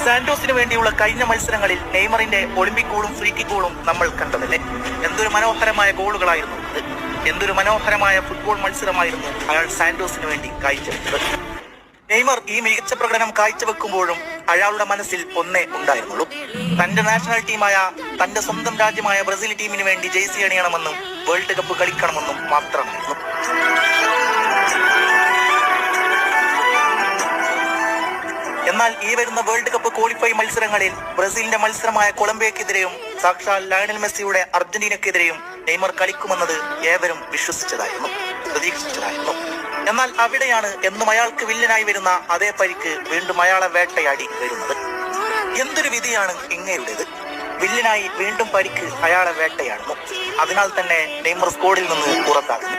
സാന്റോസിന് വേണ്ടിയുള്ള കഴിഞ്ഞ മത്സരങ്ങളിൽ നെയ്മറിന്റെ ഒളിമ്പിക് ഗോളും ഫ്രീ കിക്ക് ഗോളും നമ്മൾ കണ്ടതല്ലേ. എന്തൊരു മനോഹരമായ ഗോളുകളായിരുന്നു അത്. എന്തൊരു മനോഹരമായ ഫുട്ബോൾ മത്സരമായിരുന്നു അയാൾ സാന്റോസിന് വേണ്ടി കാഴ്ചവെച്ചത്. നെയ്മർ ഈ മികച്ച പ്രകടനം കാഴ്ചവെക്കുമ്പോഴും അയാളുടെ മനസ്സിൽ ഒന്നേ ഉണ്ടായിരുന്നുള്ളൂ. തന്റെ നാഷണൽ ടീമായ, തന്റെ സ്വന്തം രാജ്യമായ ബ്രസീൽ ടീമിന് വേണ്ടി ജേഴ്സി അണിയണമെന്നും വേൾഡ് കപ്പ് കളിക്കണമെന്നും മാത്രമായിരുന്നു. എന്നാൽ ഈ വരുന്ന വേൾഡ് കപ്പ് ക്വാളിഫൈ മത്സരങ്ങളിൽ ബ്രസീലിന്റെ മത്സരമായ കൊളംബിയക്കെതിരെയും സാക്ഷാൽ ലയണൽ മെസ്സിയുടെ അർജന്റീനക്കെതിരെയും നെയ്മർ കളിക്കുമെന്നത് ഏവരും വിശ്വസിച്ചതായിരുന്നു, പ്രതീക്ഷിച്ചതായിരുന്നു. എന്നാൽ അവിടെയാണ് എന്നും അയാൾക്ക് വില്ലനായി വരുന്ന അതേ പരിക്ക് വീണ്ടും അയാളെ വേട്ടയാടി വരുന്നത്. എന്തൊരു വിധിയാണ് ഇങ്ങയുടേത്. വില്ലനായി വീണ്ടും പരിക്ക് അയാളെ വേട്ടയാടുന്നു. അതിനാൽ തന്നെ നെയ്മർ സ്ക്വാഡിൽ നിന്ന് പുറത്താകുന്നു.